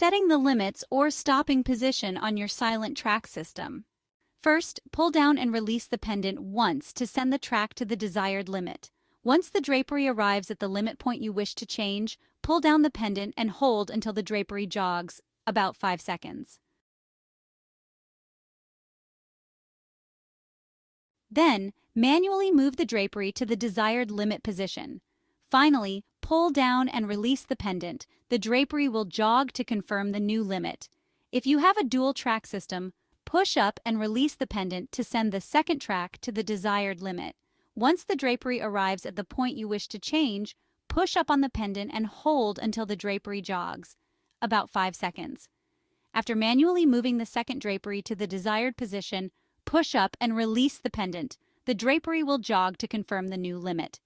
Setting the limits or stopping position on your SilenTrac system. First, pull down and release the pendant once to send the track to the desired limit. Once the drapery arrives at the limit point you wish to change, pull down the pendant and hold until the drapery jogs, about 5 seconds. Then, manually move the drapery to the desired limit position. Finally, pull down and release the pendant. The drapery will jog to confirm the new limit. If you have a dual track system, push up and release the pendant to send the second track to the desired limit. Once the drapery arrives at the point you wish to change, push up on the pendant and hold until the drapery jogs, about 5 seconds. After manually moving the second drapery to the desired position, push up and release the pendant. The drapery will jog to confirm the new limit.